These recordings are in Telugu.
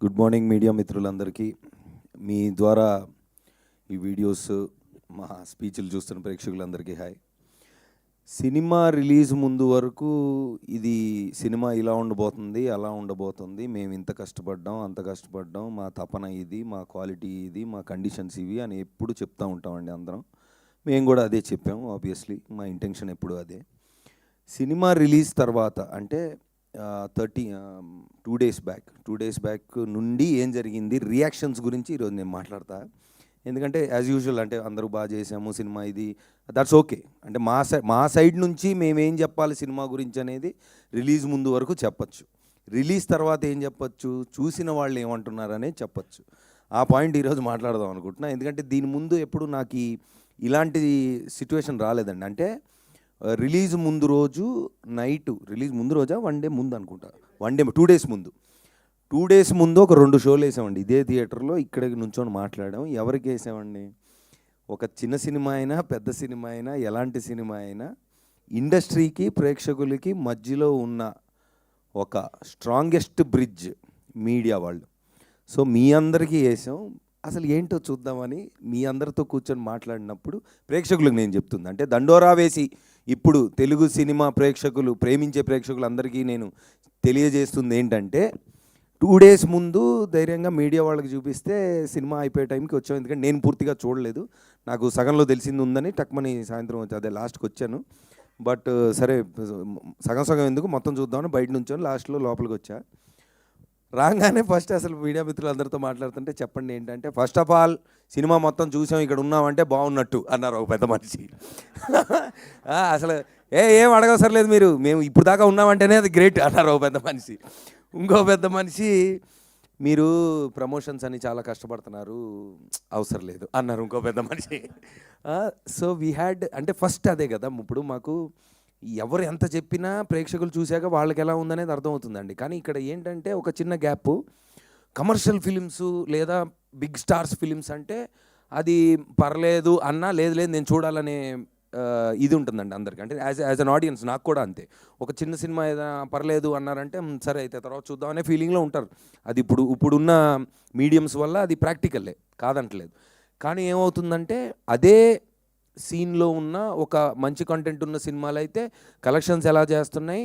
గుడ్ మార్నింగ్ మీడియా మిత్రులందరికీ. మీ ద్వారా ఈ వీడియోస్, మా స్పీచ్లు చూస్తున్న ప్రేక్షకులందరికీ హాయ్. సినిమా రిలీజ్ ముందు వరకు ఇది సినిమా ఇలా ఉండబోతుంది, అలా ఉండబోతుంది, మేము ఇంత కష్టపడ్డాం, అంత కష్టపడ్డాం, మా తపన ఇది, మా క్వాలిటీ ఇది, మా కండిషన్స్ ఇవి అని ఎప్పుడు చెప్తూ ఉంటామండి అందరం. మేము కూడా అదే చెప్పాము. ఆబ్వియస్లీ మా ఇంటెన్షన్ ఎప్పుడు అదే. సినిమా రిలీజ్ తర్వాత అంటే 2 డేస్ బ్యాక్ నుండి ఏం జరిగింది, రియాక్షన్స్ గురించి ఈరోజు నేను మాట్లాడతా. ఎందుకంటే యాజ్ యూజువల్ అంటే అందరూ బాగా చేసాము సినిమా, ఇది దట్స్ ఓకే. అంటే మా సైడ్ నుంచి మేమేం చెప్పాలి సినిమా గురించి అనేది రిలీజ్ ముందు వరకు చెప్పచ్చు. రిలీజ్ తర్వాత ఏం చెప్పచ్చు, చూసిన వాళ్ళు ఏమంటున్నారనే చెప్పచ్చు. ఆ పాయింట్ ఈరోజు మాట్లాడదాం అనుకుంటున్నా. ఎందుకంటే దీని ముందు ఎప్పుడు నాకు ఇలాంటి సిచ్యువేషన్ రాలేదండి. అంటే రిలీజ్ ముందు రోజు నైటు, రిలీజ్ ముందు రోజా 1 డే ముందు అనుకుంటా, 2 డేస్ ముందు, 2 డేస్ ముందు ఒక 2 షోలు వేసామండి ఇదే థియేటర్లో. ఇక్కడికి నుంచొని మాట్లాడాం. ఎవరికి వేసామండి? ఒక చిన్న సినిమా అయినా పెద్ద సినిమా అయినా ఎలాంటి సినిమా అయినా ఇండస్ట్రీకి ప్రేక్షకులకి మధ్యలో ఉన్న ఒక స్ట్రాంగెస్ట్ బ్రిడ్జ్ మీడియా వాళ్ళు. సో మీ అందరికీ వేసాం. అసలు ఏంటో చూద్దామని మీ అందరితో కూర్చొని మాట్లాడినప్పుడు ప్రేక్షకులకు నేను చెప్తుంది అంటే దండోరా వేసి ఇప్పుడు తెలుగు సినిమా ప్రేక్షకులు, ప్రేమించే ప్రేక్షకులు అందరికీ నేను తెలియజేస్తుంది ఏంటంటే 2 డేస్ ముందు ధైర్యంగా మీడియా వాళ్ళకి చూపిస్తే సినిమా అయిపోయే టైంకి వచ్చాం. ఎందుకంటే నేను పూర్తిగా చూడలేదు, నాకు సగంలో తెలిసింది ఉందని టక్మని సాయంత్రం వచ్చి అదే లాస్ట్కి వచ్చాను. బట్ సరే సగం సగం ఎందుకు మొత్తం చూద్దామని బయట నుంచొని లాస్ట్లో లోపలికి వచ్చా. రాగానే ఫస్ట్ అసలు మీడియా మిత్రులు అందరితో మాట్లాడుతుంటే చెప్పండి ఏంటంటే, ఫస్ట్ ఆఫ్ ఆల్ సినిమా మొత్తం చూసాం, ఇక్కడ ఉన్నామంటే బాగున్నట్టు అన్నారు ఒక పెద్ద మనిషి. అసలు ఏం అడగవసరం లేదు మీరు, మేము ఇప్పుడు దాకా ఉన్నామంటేనే అది గ్రేట్ అన్నారు ఒక పెద్ద మనిషి. ఇంకో పెద్ద మనిషి, మీరు ప్రమోషన్స్ అని చాలా కష్టపడుతున్నారు, అవసరం లేదు అన్నారు ఇంకో పెద్ద మనిషి. సో వీ హ్యాడ్ అంటే ఫస్ట్ అదే కదా, ఇప్పుడు మాకు ఎవరు ఎంత చెప్పినా ప్రేక్షకులు చూశాక వాళ్ళకి ఎలా ఉందనేది అర్థమవుతుందండి. కానీ ఇక్కడ ఏంటంటే ఒక చిన్న గ్యాప్. కమర్షియల్ ఫిలిమ్స్ లేదా బిగ్ స్టార్స్ ఫిలిమ్స్ అంటే అది పర్లేదు అన్నా, లేదు లేదు నేను చూడాలనే ఇది ఉంటుందండి అందరికీ. అంటే యాజ్ అన్ ఆడియన్స్ నాకు కూడా అంతే. ఒక చిన్న సినిమా ఏదైనా పర్లేదు అన్నారంటే సరే అయితే తర్వాత చూద్దాం అనే ఫీలింగ్లో ఉంటారు. అది ఇప్పుడున్న మీడియమ్స్ వల్ల అది ప్రాక్టికల్లే, కాదంటలేదు. కానీ ఏమవుతుందంటే అదే సీన్లో ఉన్న ఒక మంచి కంటెంట్ ఉన్న సినిమాలు అయితే కలెక్షన్స్ ఎలా చేస్తున్నాయి,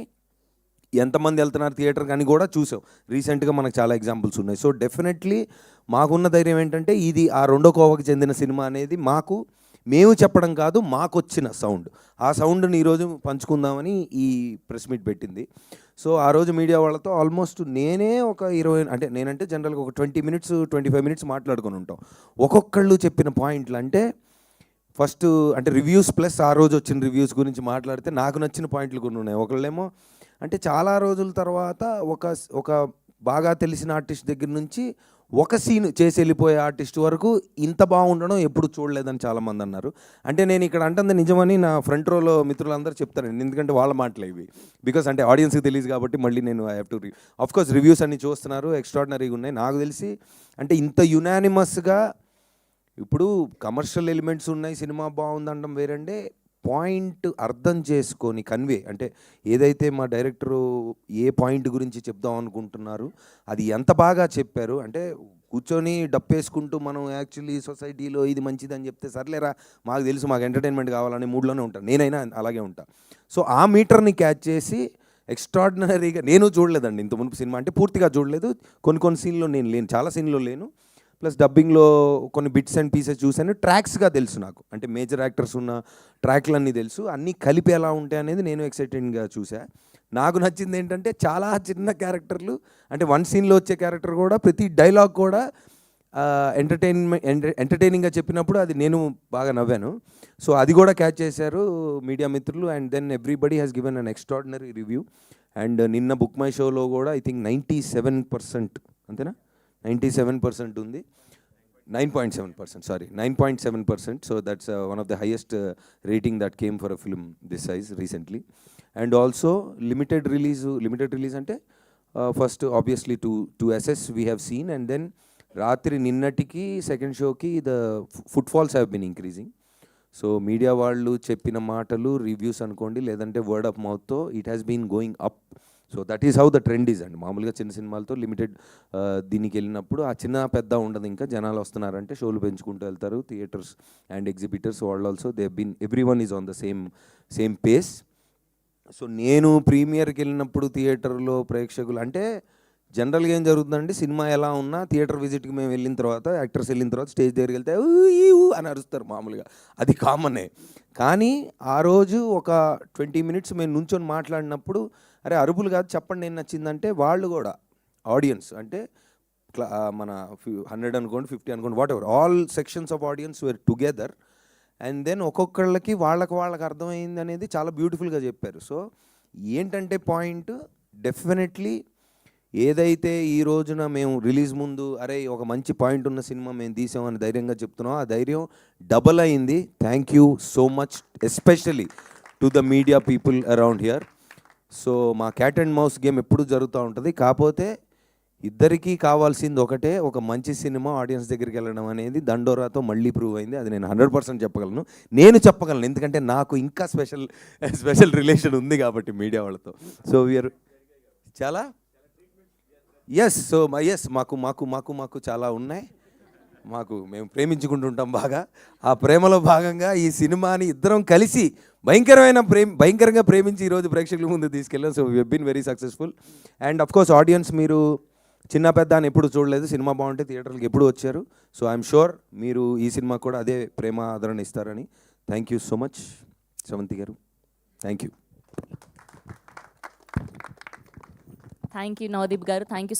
ఎంతమంది వెళ్తున్నారు థియేటర్ కానీ కూడా చూసాం. రీసెంట్గా మనకు చాలా ఎగ్జాంపుల్స్ ఉన్నాయి. సో డెఫినెట్లీ మాకున్న ధైర్యం ఏంటంటే ఇది ఆ రెండో కోవకి చెందిన సినిమా అనేది మేము చెప్పడం కాదు, మాకు వచ్చిన సౌండ్. ఆ సౌండ్ని ఈరోజు పంచుకుందామని ఈ ప్రెస్ మీట్ పెట్టింది. సో ఆ రోజు మీడియా వాళ్ళతో ఆల్మోస్ట్ నేనే ఒక 20 అంటే నేనంటే జనరల్గా ఒక 20 మినిట్స్ 25 మినిట్స్ మాట్లాడుకొని ఉంటాం. ఒక్కొక్కళ్ళు చెప్పిన పాయింట్లు అంటే ఫస్ట్ అంటే రివ్యూస్ ప్లస్ ఆ రోజు వచ్చిన రివ్యూస్ గురించి మాట్లాడితే నాకు నచ్చిన పాయింట్లు కొన్ని ఉన్నాయి. ఒకళ్ళేమో అంటే చాలా రోజుల తర్వాత ఒక బాగా తెలిసిన ఆర్టిస్ట్ దగ్గర నుంచి ఒక సీన్ చేసి వెళ్ళిపోయే ఆర్టిస్ట్ వరకు ఇంత బాగుండడం ఎప్పుడు చూడలేదని చాలామంది అన్నారు. అంటే నేను ఇక్కడ అంటుంది నిజమని నా ఫ్రంట్ రోలో మిత్రులందరూ చెప్తారండి, ఎందుకంటే వాళ్ళ మాటలు ఇవి. బికాస్ అంటే ఆడియన్స్కి తెలియదు కాబట్టి మళ్ళీ నేను I have to of course reviews అన్ని చూస్తున్నారు, ఎక్స్ట్రాడినరీగా ఉన్నాయి. నాకు తెలిసి అంటే ఇంత యునానిమస్గా ఇప్పుడు కమర్షియల్ ఎలిమెంట్స్ ఉన్నాయి, సినిమా బాగుందనడం వేరంటే పాయింట్ అర్థం చేసుకొని కన్వే అంటే ఏదైతే మా డైరెక్టరు ఏ పాయింట్ గురించి చెప్దాం అనుకుంటున్నారు అది ఎంత బాగా చెప్పారు. అంటే కూర్చొని డప్పేసుకుంటూ మనం యాక్చువల్లీ సొసైటీలో ఇది మంచిదని చెప్తే సర్లేరా మాకు తెలుసు, మాకు ఎంటర్టైన్మెంట్ కావాలనే మూడ్లోనే ఉంటాను, నేనైనా అలాగే ఉంటాను. సో ఆ మీటర్ని క్యాచ్ చేసి ఎక్స్ట్రాడినరీగా, నేను చూడలేదండి ఇంత మునుపు సినిమా, అంటే పూర్తిగా చూడలేదు, కొన్ని సీన్లో నేను లేను, చాలా సీన్లో లేను. ప్లస్ డబ్బింగ్లో కొన్ని బిట్స్ అండ్ పీసెస్ చూశాను. ట్రాక్స్గా తెలుసు నాకు, అంటే మేజర్ యాక్టర్స్ ఉన్న ట్రాక్లన్నీ తెలుసు, అన్నీ కలిపి ఎలా ఉంటాయి అనేది నేను ఎక్సైటెడ్గా చూసా. నాకు నచ్చింది ఏంటంటే చాలా చిన్న క్యారెక్టర్లు, అంటే 1 సీన్లో వచ్చే క్యారెక్టర్ కూడా ప్రతి డైలాగ్ కూడా ఎంటర్టైనింగ్గా చెప్పినప్పుడు అది నేను బాగా నవ్వాను. సో అది కూడా క్యాచ్ చేశారు మీడియా మిత్రులు. And then everybody has given an extraordinary review. And నిన్న బుక్ మై షోలో కూడా ఐ థింక్ 97%, అంతేనా, 97% ఉంది. 9.7%, sorry, 9.7%. So that's one of the highest rating that came for a film this size recently. And also limited release ante first obviously to assess we have seen, and then రాత్రి నిన్నటికి సెకండ్ షోకి the footfalls have been increasing. So media వాళ్ళు చెప్పిన మాటలు రివ్యూస్ అనుకోండి, లేదంటే వర్డ్ ఆఫ్ మౌత్తో it has been going up so that is how the trend is అండి. మామూలుగా చిన్న సినిమాలతో లిమిటెడ్ దీనికి వెళ్ళినప్పుడు ఆ చిన్న పెద్ద ఉండదు, ఇంకా జనాలు వస్తున్నారంటే షోలు పెంచుకుంటూ వెళ్తారు. థియేటర్స్ అండ్ ఎగ్జిబిటర్స్ వాళ్ళు also they been everyone is on the same pace. So నేను ప్రీమియర్కి వెళ్ళినప్పుడు థియేటర్లో ప్రేక్షకులు అంటే జనరల్గా ఏం జరుగుతుందండి, సినిమా ఎలా ఉన్నా థియేటర్ విజిట్కి మేము వెళ్ళిన తర్వాత, యాక్టర్స్ వెళ్ళిన తర్వాత స్టేజ్ దగ్గరికి వెళ్తే ఊ ఈ ఊ అని అరుస్తారు మామూలుగా, అది కామనే. కానీ ఆ రోజు ఒక 20 మినిట్స్ మేము నుంచొని మాట్లాడినప్పుడు అరే అరుపులు కాదు చెప్పండి ఏం నచ్చిందంటే, వాళ్ళు కూడా ఆడియన్స్ అంటే మన 100 అనుకోండి 50 అనుకోండి whatever all sections of audience were together and then ఒక్కొక్కళ్ళకి వాళ్ళకి అర్థమైంది అనేది చాలా బ్యూటిఫుల్గా చెప్పారు. సో ఏంటంటే పాయింట్ డెఫినెట్లీ ఏదైతే ఈ రోజున మేము రిలీజ్ ముందు అరే ఒక మంచి పాయింట్ ఉన్న సినిమా మేము తీసామని ధైర్యంగా చెప్తున్నాం, ఆ ధైర్యం డబల్ అయింది. Thank you so much especially to the media people around here. So మా క్యాట్ అండ్ మౌస్ గేమ్ ఎప్పుడు జరుగుతూ ఉంటుంది, కాకపోతే ఇద్దరికీ కావాల్సింది ఒకటే, ఒక మంచి సినిమా ఆడియన్స్ దగ్గరికి వెళ్ళడం అనేది దండోరాతో మళ్ళీ ప్రూవ్ అయింది. అది నేను 100% చెప్పగలను ఎందుకంటే నాకు ఇంకా స్పెషల్ రిలేషన్ ఉంది కాబట్టి మీడియా వాళ్ళతో. సో వీఆర్ చాలా మాకు చాలా ఉన్నాయి. మేము ప్రేమించుకుంటుంటాం బాగా. ఆ ప్రేమలో భాగంగా ఈ సినిమాని ఇద్దరం కలిసి భయంకరంగా ప్రేమించి ఈరోజు ప్రేక్షకుల ముందు తీసుకెళ్ళాం. So we been very successful. And of course audience మీరు చిన్న పెద్ద అని ఎప్పుడు చూడలేదు, సినిమా బాగుంటే థియేటర్కి ఎప్పుడు వచ్చారు. సో ఐఎమ్ షూర్ మీరు ఈ సినిమా కూడా అదే ప్రేమ ఆదరణ ఇస్తారని. Thank you so much Sravanthi garu, thank you. Thank you Navdeep garu, thank you.